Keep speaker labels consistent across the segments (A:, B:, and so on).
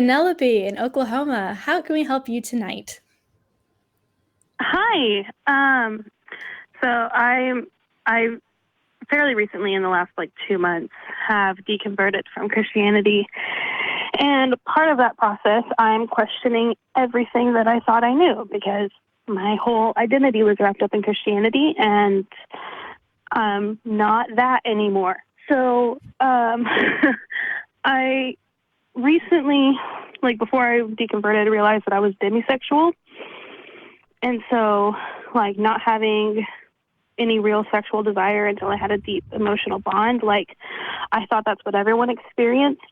A: Penelope in Oklahoma. How can we help you tonight?
B: Hi. So I fairly recently, in the last 2 months, have deconverted from Christianity, and part of that process, I'm questioning everything that I thought I knew because my whole identity was wrapped up in Christianity, and I'm not that anymore. So I recently, before I deconverted, realized that I was demisexual. And so, not having any real sexual desire until I had a deep emotional bond, I thought that's what everyone experienced.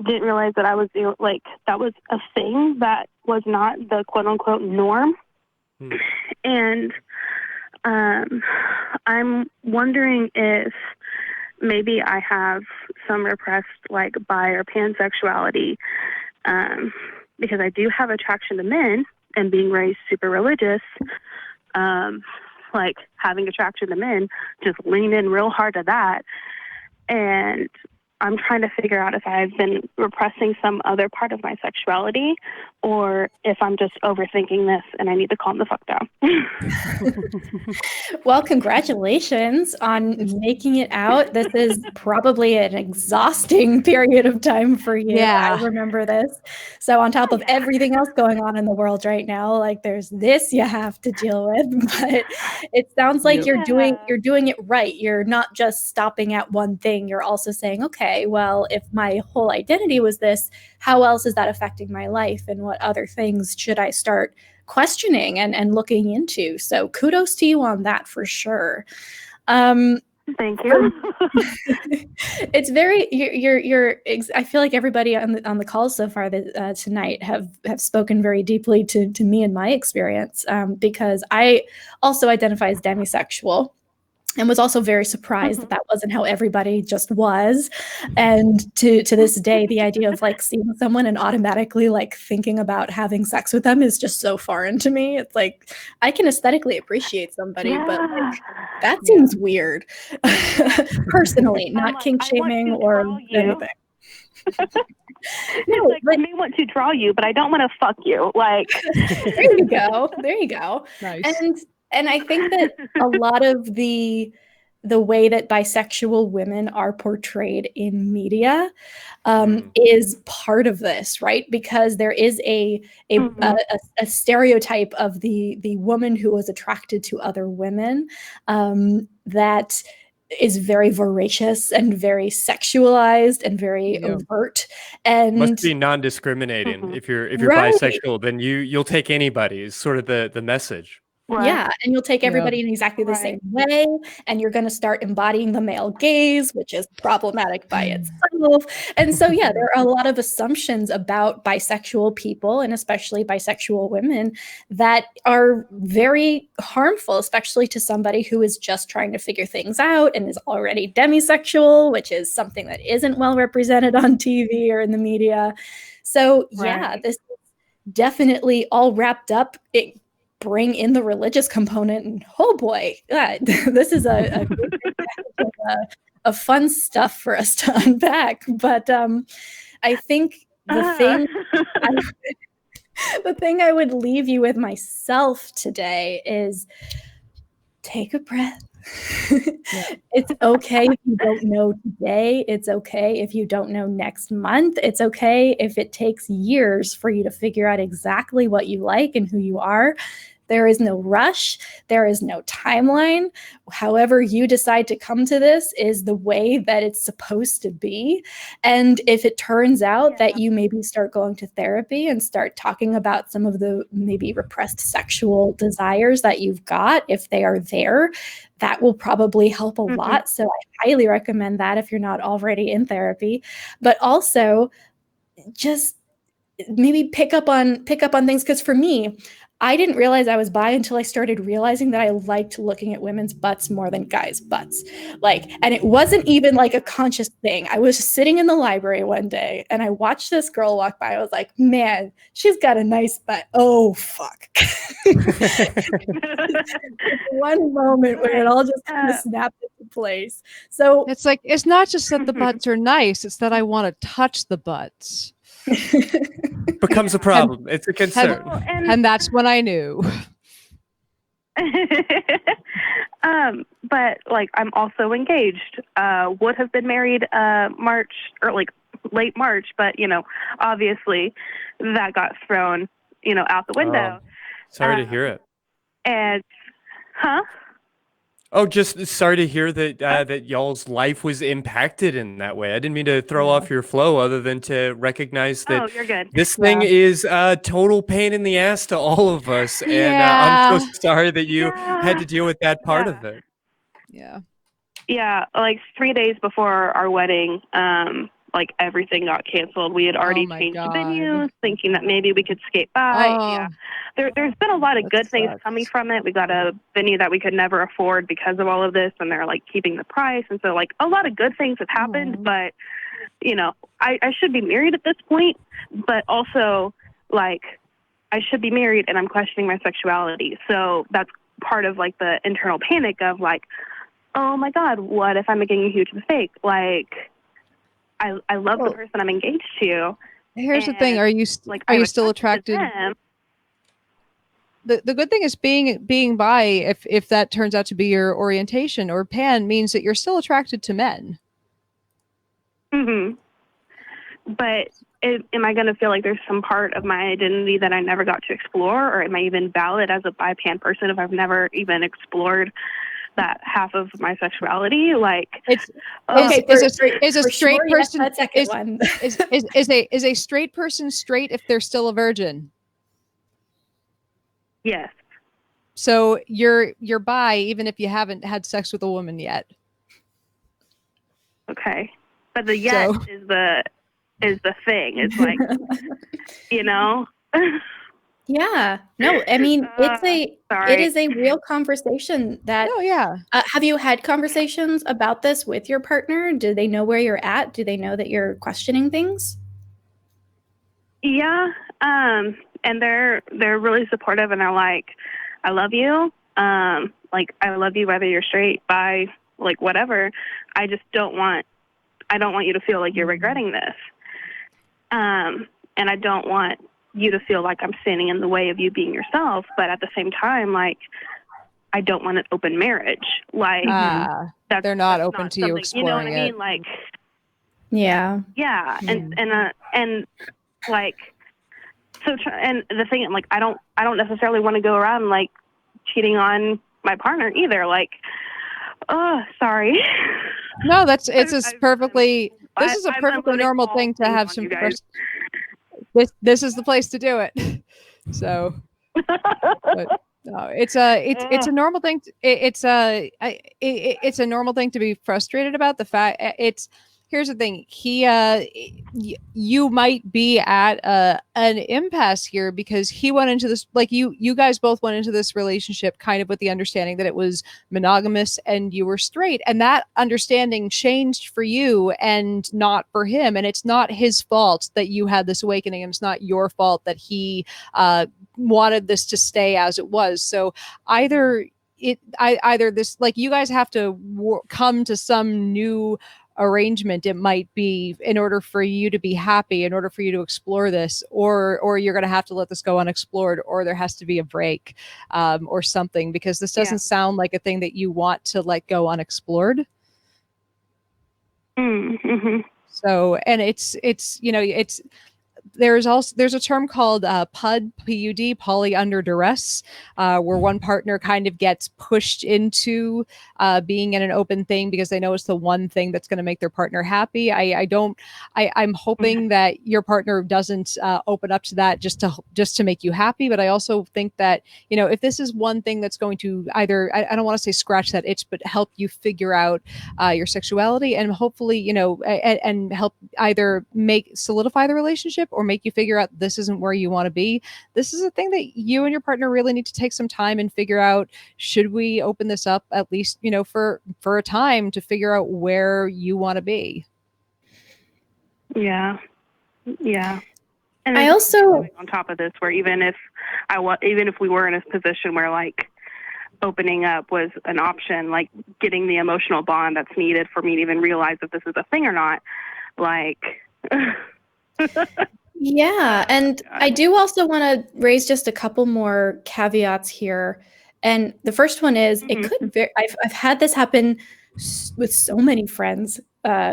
B: Didn't realize that I was, that was a thing that was not the quote-unquote norm. And I'm wondering if maybe I have some repressed, bi or pansexuality, because I do have attraction to men. And being raised super religious, having attraction to men, just lean in real hard to that. And I'm trying to figure out if I've been repressing some other part of my sexuality or if I'm just overthinking this and I need to calm the fuck down.
A: Well, congratulations on making it out. This is probably an exhausting period of time for you.
C: Yeah.
A: I remember this. So on top of everything else going on in the world right now, there's this you have to deal with, but it sounds like you're doing it right. You're not just stopping at one thing. You're also saying, okay, well, if my whole identity was this, how else is that affecting my life? And what other things should I start questioning and looking into? So kudos to you on that for sure.
B: Thank you.
A: It's very I feel like everybody on the call so far tonight have spoken very deeply to me and my experience, because I also identify as demisexual. And was also very surprised that wasn't how everybody just was. And to this day, the idea of seeing someone and automatically thinking about having sex with them is just so foreign to me. It's I can aesthetically appreciate somebody, but that seems weird. Personally, not kink shaming or anything.
B: No, I may want to draw you, but I don't want to fuck you.
A: There you go. There you go.
C: Nice.
A: And I think that a lot of the way that bisexual women are portrayed in media is part of this, right? Because there is a stereotype of the woman who was attracted to other women that is very voracious and very sexualized and very overt, and
D: must be non-discriminating. If you're bisexual, then you'll take anybody is sort of the message.
A: Right. Yeah, and you'll take everybody in exactly the same way, and you're going to start embodying the male gaze, which is problematic by itself. And so, there are a lot of assumptions about bisexual people, and especially bisexual women, that are very harmful, especially to somebody who is just trying to figure things out and is already demisexual, which is something that isn't well represented on TV or in the media. So, this is definitely all wrapped up. Bring in the religious component, and oh boy, this is a fun stuff for us to unpack. But I think the thing I would leave you with myself today is take a breath. It's okay if you don't know today. It's okay if you don't know next month. It's okay if it takes years for you to figure out exactly what you like and who you are. There is no rush. There is no timeline. However you decide to come to this is the way that it's supposed to be. And if it turns out that you maybe start going to therapy and start talking about some of the maybe repressed sexual desires that you've got, if they are there, that will probably help a lot. So I highly recommend that if you're not already in therapy. But also just maybe pick up on things, because for me, I didn't realize I was bi until I started realizing that I liked looking at women's butts more than guys' butts. And it wasn't even a conscious thing. I was sitting in the library one day and I watched this girl walk by. I was like, man, she's got a nice butt. Oh, fuck. One moment where it all just kind of snapped into place. So
C: it's it's not just that the butts are nice, it's that I want to touch the butts.
D: becomes a problem. It's a concern.
C: And that's when I knew.
B: But like I'm also engaged. Would have been married March or like late March, but obviously that got thrown out the window.
D: Sorry to hear it.
B: And
D: Oh, just sorry to hear that that y'all's life was impacted in that way. I didn't mean to throw off your flow, other than to recognize that
B: you're good.
D: this thing is a total pain in the ass to all of us, and I'm so sorry that you had to deal with that part of it.
B: Yeah, like 3 days before our wedding, like everything got canceled. We had already changed venues, thinking that maybe we could skate by. There's been a lot of good things coming from it. We got a venue that we could never afford because of all of this, and they're like keeping the price, and so like a lot of good things have happened. But I should be married at this point, but also like I should be married, and I'm questioning my sexuality. So that's part of like the internal panic of like, oh my God, what if I'm making a huge mistake? Like, I love the person I'm engaged to.
C: Here's the thing: are you still attracted? The good thing is being bi, if that turns out to be your orientation, or pan, means that you're still attracted to men.
B: But am I going to feel like there's some part of my identity that I never got to explore, or am I even valid as a bi-pan person if I've never even explored that half of my sexuality? Like,
C: is a straight person is a straight person straight if they're still a virgin?
B: Yes.
C: So you're bi even if you haven't had sex with a woman yet.
B: Okay, but the yet is the thing. It's like
A: Yeah. No, I mean, it is a real conversation that.
C: Oh yeah.
A: Have you had conversations about this with your partner? Do they know where you're at? Do they know that you're questioning things?
B: Yeah. And they're really supportive, and they're like, I love you. Like I love you whether you're straight, bi, like whatever. I don't want you to feel like you're regretting this. And I don't want you to feel like I'm standing in the way of you being yourself, but at the same time, like, I don't want an open marriage. Like,
C: they're not open to you exploring,
B: you know what I mean? Like,
A: yeah.
B: And like, so, and the thing, like, I don't necessarily want to go around like cheating on my partner either. Like, oh, sorry.
C: No, this is a perfectly normal thing to have some. This is the place to do it. So, but, no, it's a normal thing. It's a normal thing to be frustrated about. The fact here's the thing. You might be at an impasse here because he went into this, like you guys both went into this relationship kind of with the understanding that it was monogamous and you were straight, and that understanding changed for you and not for him. And it's not his fault that you had this awakening, and it's not your fault that he wanted this to stay as it was. So either this, like, you guys have to come to some new arrangement. It might be in order for you to be happy, in order for you to explore this, or you're going to have to let this go unexplored, or there has to be a break, or something, because this doesn't sound like a thing that you want to let go unexplored. So, and it's there's a term called PUD, P-U-D, poly under duress, where one partner kind of gets pushed into being in an open thing because they know it's the one thing that's going to make their partner happy. I'm hoping that your partner doesn't open up to that just to make you happy. But I also think that, if this is one thing that's going to either, I don't want to say scratch that itch, but help you figure out your sexuality, and hopefully, and help either solidify the relationship or make you figure out this isn't where you want to be. This is a thing that you and your partner really need to take some time and figure out, should we open this up at least, for a time to figure out where you want to be.
B: Yeah. And
A: I also,
B: on top of this, where even if we were in a position where like opening up was an option, like getting the emotional bond that's needed for me to even realize if this is a thing or not, like
A: Yeah, and I do also want to raise just a couple more caveats here. And the first one is it could I've had this happen with so many friends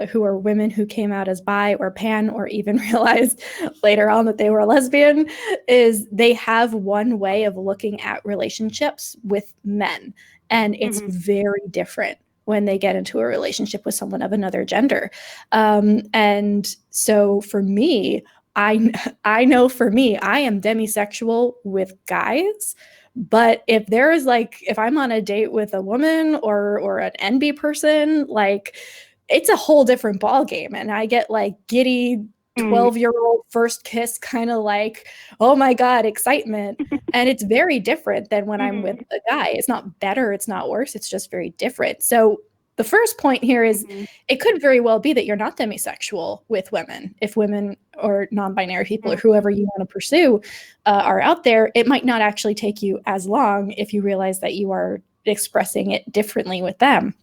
A: who are women who came out as bi or pan or even realized later on that they were lesbian, is they have one way of looking at relationships with men, and it's very different when they get into a relationship with someone of another gender. And so for me, I know for me, I am demisexual with guys, but if there is if I'm on a date with a woman or an NB person, it's a whole different ball game, and I get giddy 12-year-old first kiss kind of oh my God, excitement. And it's very different than when I'm with a guy. It's not better, it's not worse, it's just very different. So the first point here is it could very well be that you're not demisexual with women. If women or non-binary people or whoever you want to pursue are out there, it might not actually take you as long if you realize that you are expressing it differently with them.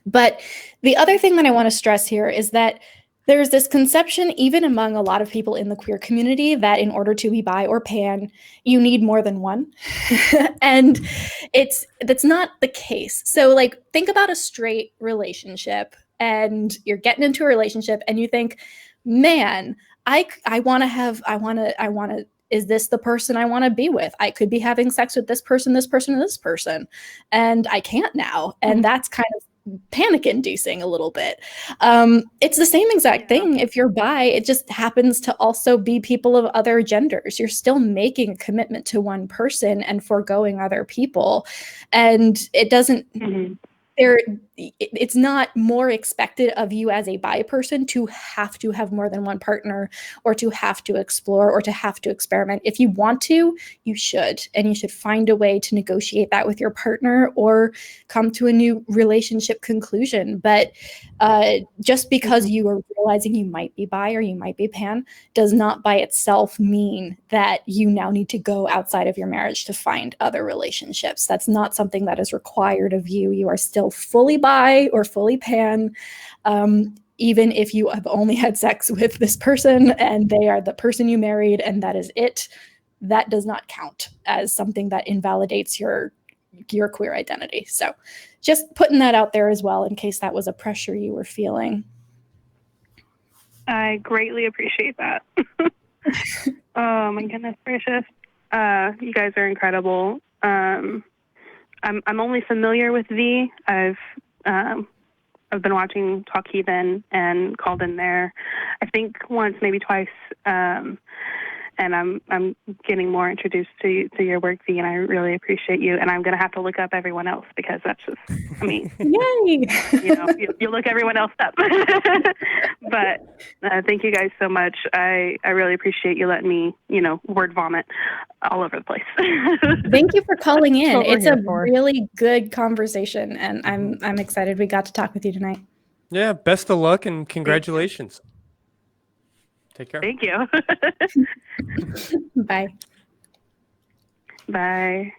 A: But the other thing that I want to stress here is that there's this conception, even among a lot of people in the queer community, that in order to be bi or pan, you need more than one. And that's not the case. So think about a straight relationship, and you're getting into a relationship and you think, man, I want to, is this the person I want to be with? I could be having sex with this person, this person, and this person, and I can't now. And that's kind of panic inducing a little bit. It's the same exact thing. If you're bi, it just happens to also be people of other genders. You're still making a commitment to one person and foregoing other people. And it doesn't, it's not more expected of you as a bi person to have more than one partner, or to have to explore, or to have to experiment. If you want to, you should, and you should find a way to negotiate that with your partner or come to a new relationship conclusion. But just because you are realizing you might be bi or you might be pan does not by itself mean that you now need to go outside of your marriage to find other relationships. That's not something that is required of you. You are still fully bi or fully pan, even if you have only had sex with this person and they are the person you married and that is it. That does not count as something that invalidates your queer identity. So just putting that out there as well, in case that was a pressure you were feeling.
B: I greatly appreciate that. Oh my goodness gracious. You guys are incredible. I'm only familiar with V. I've been watching Talk Heathen and called in there, I think once, maybe twice. And I'm getting more introduced to your work, V, and I really appreciate you. And I'm going to have to look up everyone else, because that's just, I mean,
A: yay!
B: You look everyone else up. But thank you guys so much. I really appreciate you letting me, word vomit all over the place.
A: Thank you for calling in. It's a really good conversation, and I'm excited we got to talk with you tonight.
D: Yeah, best of luck and congratulations. Take care.
B: Thank you.
A: Bye.
B: Bye.